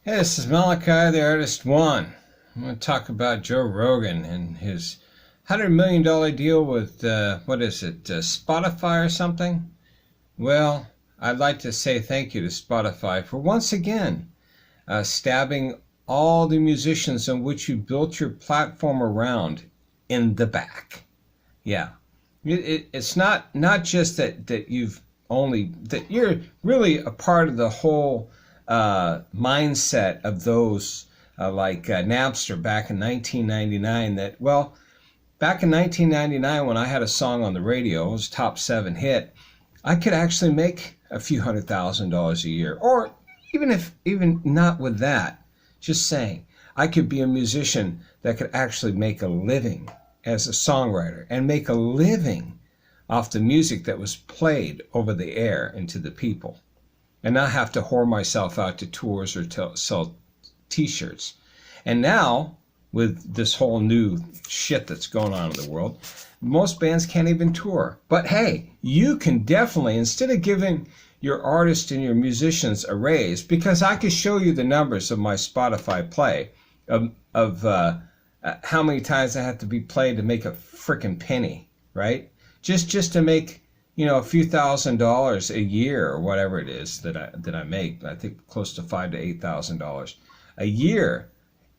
Hey, this is Malachi, the Artist One. I'm going to talk about Joe Rogan and his $100 million deal with, Spotify or something? Well, I'd like to say thank you to Spotify for once again stabbing all the musicians on which you built your platform around in the back. Yeah. It's not just that you're really a part of the whole mindset of those like Napster back in 1999 back in 1999 when I had a song on the radio, it was top 7 hit, I could actually make a few $100,000 a year. Or even not with that, just saying, I could be a musician that could actually make a living as a songwriter and make a living off the music that was played over the air into the people, and not have to whore myself out to tours or sell t-shirts. And now, with this whole new shit that's going on in the world, most bands can't even tour. But hey, you can definitely, instead of giving your artists and your musicians a raise, because I could show you the numbers of my Spotify play, of how many times I have to be played to make a frickin' penny, right? Just to make, a few $1,000s a year or whatever it is that I make. I think close to $5,000 to $8,000 a year.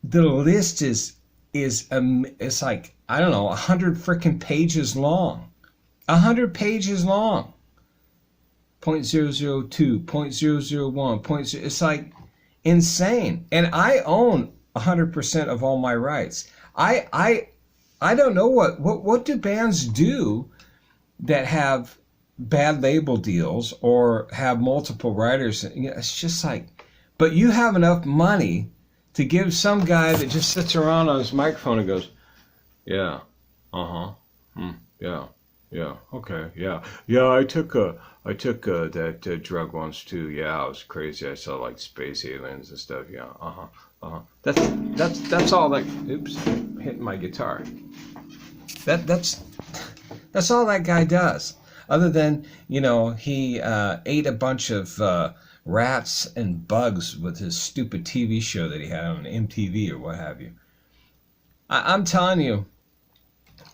The list is it's like, I don't know, 100 freaking pages long. 100 pages long. 0.002, 0.001, it's like insane. And I own 100% of all my rights. I don't know what do bands do that have bad label deals or have multiple writers. It's just like, but you have enough money to give some guy that just sits around on his microphone and goes, yeah, yeah, okay, yeah, I took that drug once too. Yeah, it was crazy. I saw like space aliens and stuff. Yeah, That's all that. Oops, hitting my guitar. That's all that guy does. Other than, he ate a bunch of rats and bugs with his stupid TV show that he had on MTV or what have you. I'm telling you,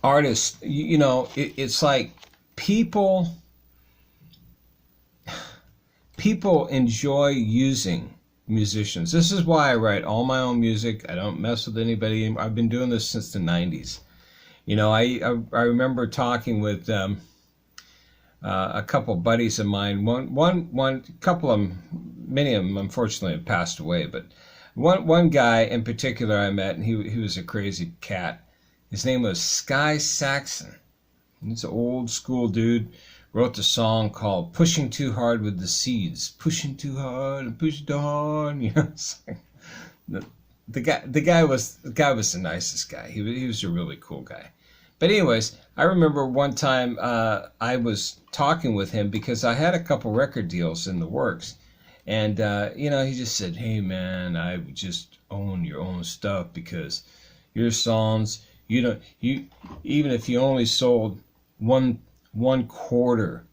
artists, it's like people enjoy using musicians. This is why I write all my own music. I don't mess with anybody. I've been doing this since the 90s. I remember talking with a couple of buddies of mine. Many of them unfortunately have passed away, but one guy in particular I met, and he was a crazy cat. His name was Sky Saxon. He's an old school dude. Wrote a song called "Pushing Too Hard with the Seeds." Pushing too hard and pushing too hard. It's like, the guy was the nicest guy. He was a really cool guy. But anyways, I remember one time I was talking with him because I had a couple record deals in the works. And, he just said, hey, man, I would just own your own stuff because your songs, even if you only sold one quarter,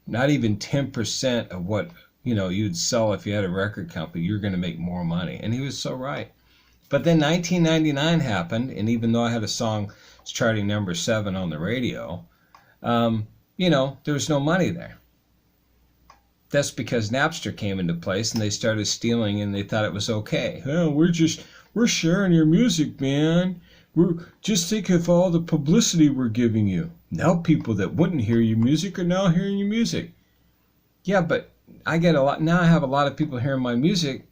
not even 10% of what, you'd sell if you had a record company, you're going to make more money. And he was so right. But then 1999 happened, and even though I had a song charting number 7 on the radio, there was no money there. That's because Napster came into place and they started stealing, and they thought it was okay. Oh, we're sharing your music, man. Just think of all the publicity we're giving you. Now people that wouldn't hear your music are now hearing your music. Yeah, but I have a lot of people hearing my music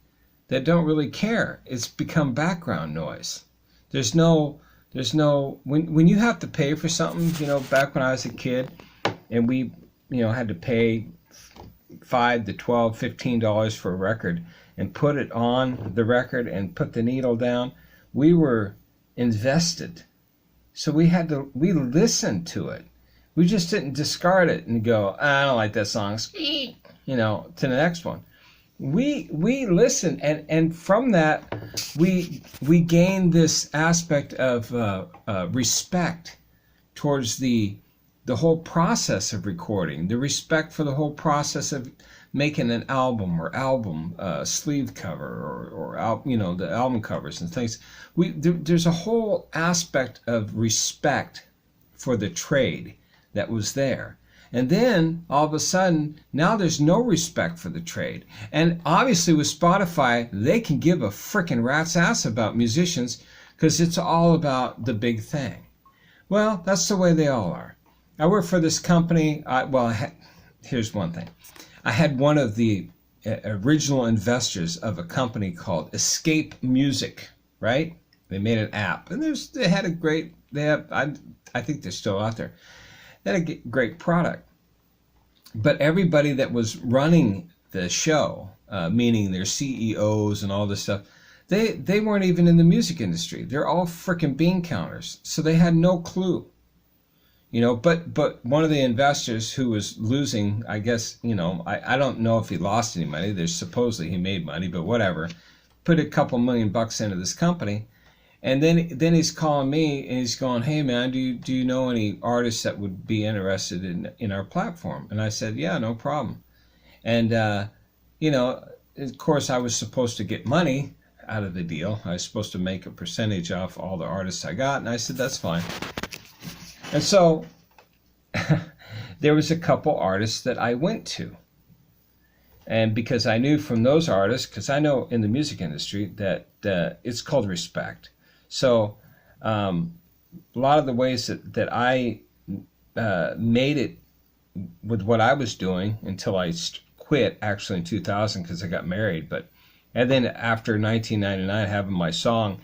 that don't really care. It's become background noise. There's no when you have to pay for something, back when I was a kid and we, had to pay $5 to $12, $15 for a record and put it on the record and put the needle down, we were invested. So we listened to it. We just didn't discard it and go, I don't like that song, to the next one. We listened, and from that we gained this aspect of respect towards the whole process of recording, the respect for the whole process of making an album or album sleeve cover or the album covers and things. There's a whole aspect of respect for the trade that was there. And then all of a sudden, now there's no respect for the trade. And obviously with Spotify, they can give a frickin' rat's ass about musicians because it's all about the big thing. Well, that's the way they all are. I work for this company. Here's one thing. I had one of the original investors of a company called Escape Music, right? They made an app, and I think they're still out there. They had a great product. But everybody that was running the show, meaning their CEOs and all this stuff, they weren't even in the music industry. They're all frickin' bean counters. So they had no clue. But one of the investors who was losing, I guess, I don't know if he lost any money. There's supposedly he made money, but whatever. Put a couple $1,000,000 into this company. And then he's calling me and he's going, "Hey man, do you know any artists that would be interested in our platform?" And I said, "Yeah, no problem." And of course I was supposed to get money out of the deal. I was supposed to make a percentage off all the artists I got, and I said that's fine. And so there was a couple artists that I went to. And because I knew from those artists, because I know in the music industry that it's called respect. So a lot of the ways that I made it with what I was doing until I quit actually in 2000 because I got married. And then after 1999, having my song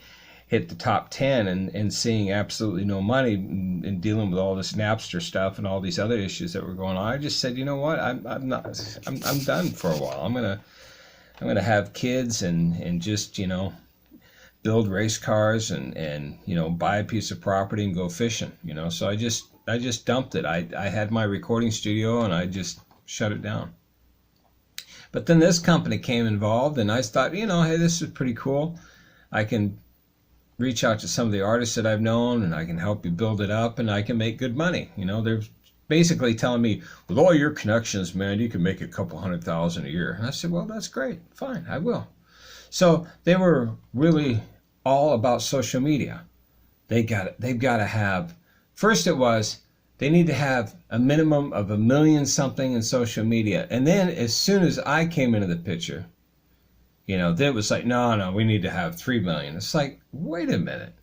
hit the top 10 and seeing absolutely no money and dealing with all this Napster stuff and all these other issues that were going on, I just said, you know what, I'm done for a while. I'm gonna have kids and just build race cars and buy a piece of property and go fishing. So I just dumped it. I had my recording studio and I just shut it down. But then this company came involved and I thought, hey, this is pretty cool. I can reach out to some of the artists that I've known and I can help you build it up and I can make good money. They're basically telling me, with all your connections, man, you can make a couple $100,000 a year. And I said, well, that's great. Fine, I will. So they were really all about social media. They've got to have, first it was, they need to have a minimum of 1 million something in social media. And then as soon as I came into the picture, it was like, no, we need to have 3 million. It's like, wait a minute.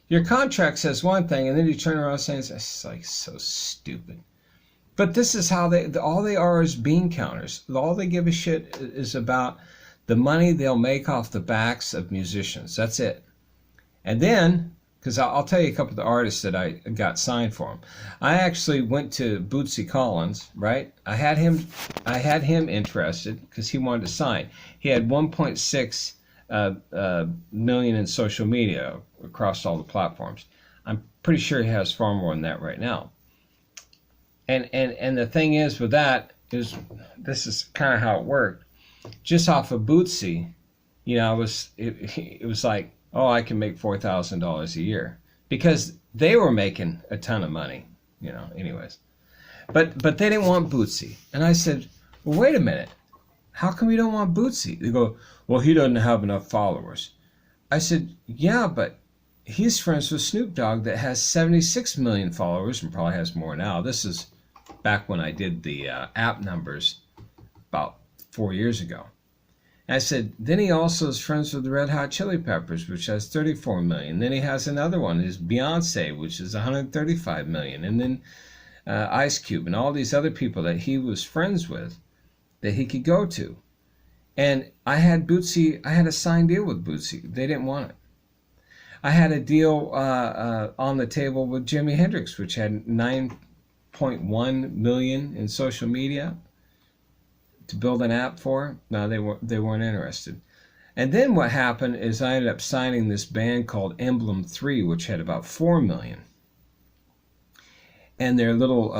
Your contract says one thing, and then you turn around saying, it's like so stupid. But this is how all they are is bean counters. All they give a shit is about the money they'll make off the backs of musicians. That's it. And then, because I'll tell you a couple of the artists that I got signed for them. I actually went to Bootsy Collins, right? I had him interested because he wanted to sign. He had 1.6 million in social media across all the platforms. I'm pretty sure he has far more than that right now. And the thing is with that is, this is kind of how it worked. Just off of Bootsy, it was like, oh, I can make $4,000 a year because they were making a ton of money, anyways. But they didn't want Bootsy. And I said, well, wait a minute. How come you don't want Bootsy? They go, well, he doesn't have enough followers. I said, yeah, but he's friends with Snoop Dogg that has 76 million followers and probably has more now. This is back when I did the app numbers about 4 years ago. I said, then he also is friends with the Red Hot Chili Peppers, which has 34 million. Then he has another one, is Beyonce, which is 135 million. And then Ice Cube and all these other people that he was friends with that he could go to. And I had a signed deal with Bootsy. They didn't want it. I had a deal on the table with Jimi Hendrix, which had 9.1 million in social media, to build an app for. No, they weren't interested. And then what happened is I ended up signing this band called Emblem 3, which had about 4 million. And their little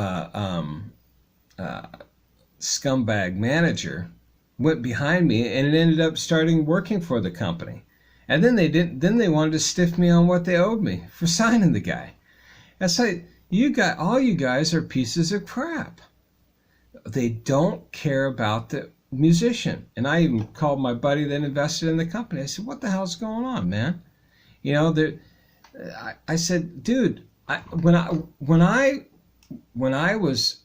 scumbag manager went behind me and it ended up starting working for the company. And then they wanted to stiff me on what they owed me for signing the guy. It's like, all you guys are pieces of crap. They don't care about musician. And I even called my buddy that invested in the company. I said, what the hell's going on, man? You know, I said, dude, when I was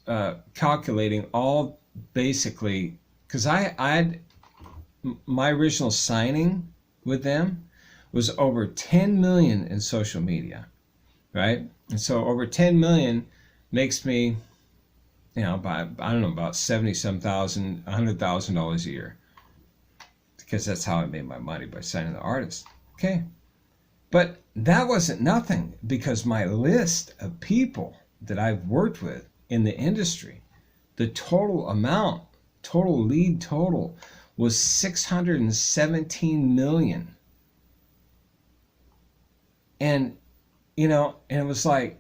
calculating all, basically, because I had my original signing with them was over 10 million in social media, right? And so over 10 million makes me, you know, about, I don't know, about $70,000, $100,000 a year, because that's how I made my money, by signing the artist. Okay. But that wasn't nothing, because my list of people that I've worked with in the industry, the total amount, total lead total, was 617 million. And, you know, and it was like,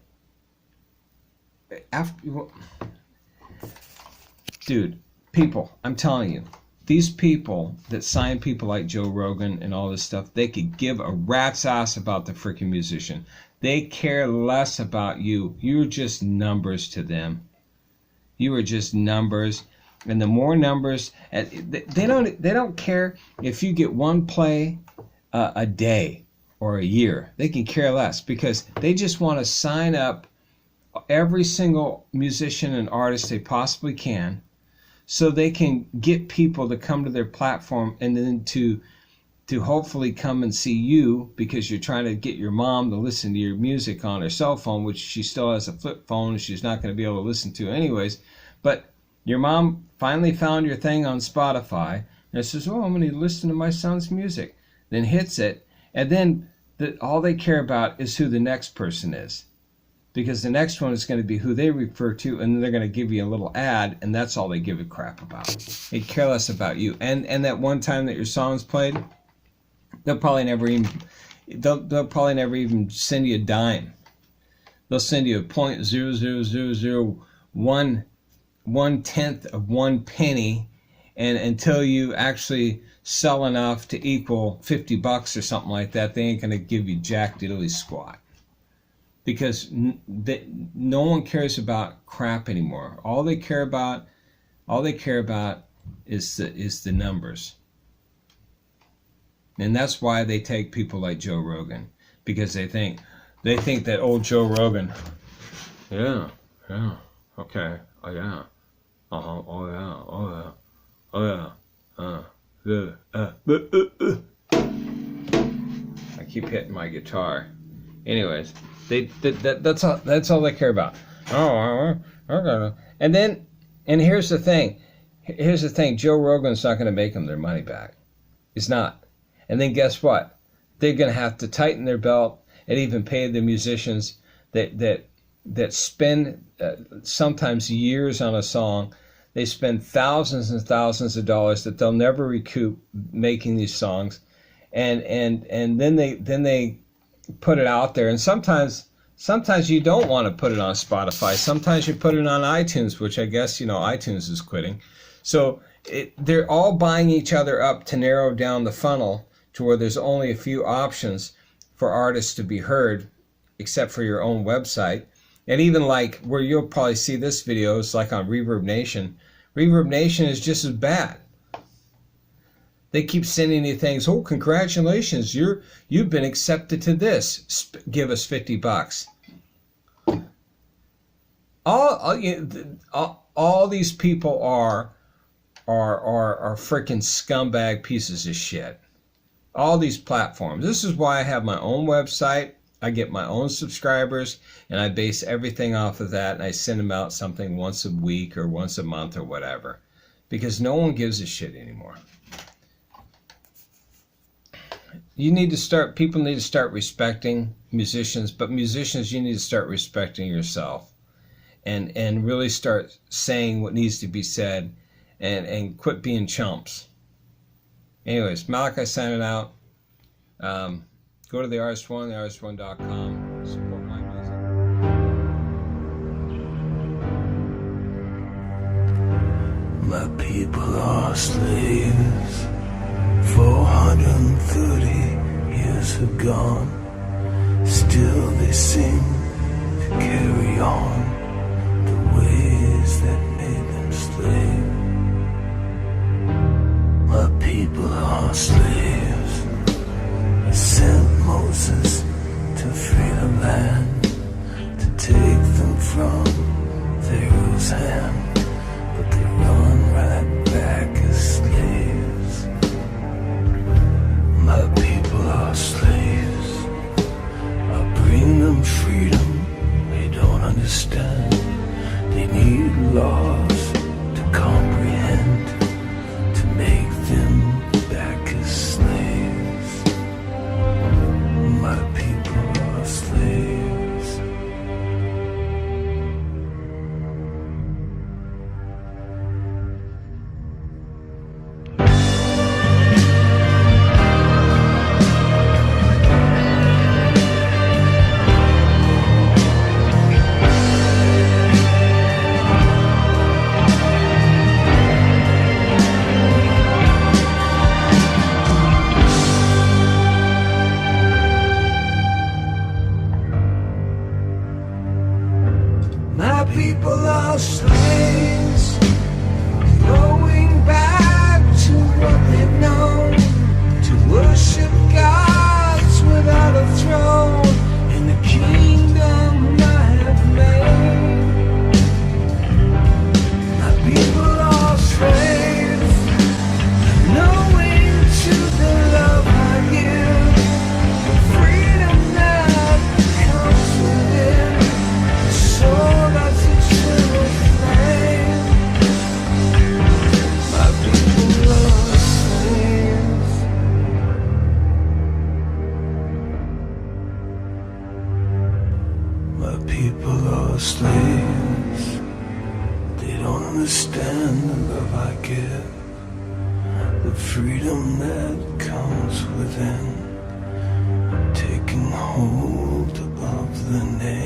dude, people, I'm telling you, these people that sign people like Joe Rogan and all this stuff, they could give a rat's ass about the freaking musician. They care less about you. You're just numbers to them. You are just numbers. And the more numbers, they don't care if you get one play a day or a year. They can care less, because they just want to sign up every single musician and artist they possibly can, so they can get people to come to their platform, and then to hopefully come and see you, because you're trying to get your mom to listen to your music on her cell phone, which she still has a flip phone and she's not going to be able to listen to anyways. But your mom finally found your thing on Spotify and says, oh, I'm going to listen to my son's music. Then hits it, and then all they care about is who the next person is, because the next one is going to be who they refer to, and then they're going to give you a little ad, and that's all they give a crap about. They care less about you. And that one time that your song's played, they'll probably never even send you a dime. They'll send you a 0.00001/10 of 1 penny, and until you actually sell enough to equal $50 or something like that, they ain't going to give you jack diddly squat. Because no one cares about crap anymore. All they care about is the numbers. And that's why they take people like Joe Rogan, because they think that old Joe Rogan, yeah, okay, oh yeah, oh yeah. I keep hitting my guitar. Anyways, that's all they care about. Oh, okay. And here's the thing. Joe Rogan's not going to make them their money back. He's not. And then guess what? They're going to have to tighten their belt and even pay the musicians that spend sometimes years on a song. They spend thousands and thousands of dollars that they'll never recoup making these songs, and then they put it out there. And sometimes you don't want to put it on Spotify. Sometimes you put it on iTunes, which I guess, you know, iTunes is quitting. So they're all buying each other up to narrow down the funnel to where there's only a few options for artists to be heard, except for your own website. And even like where you'll probably see this video is like on Reverb Nation. Reverb Nation is just as bad. They keep sending you things. Oh, congratulations! You've been accepted to this. Give us $50. All these people are freaking scumbag pieces of shit. All these platforms. This is why I have my own website. I get my own subscribers, and I base everything off of that, and I send them out something once a week or once a month or whatever, because no one gives a shit anymore. People need to start respecting musicians, but musicians, you need to start respecting yourself, and really start saying what needs to be said, and quit being chumps. Anyways, Malachi signing out. Go to the Artist One, theartist1.com. Support my music. My people are slaves. 430 years have gone. Still they seem to carry on the ways that made them slave. are slaves. They don't understand the love I give, the freedom that comes within, taking hold of the name.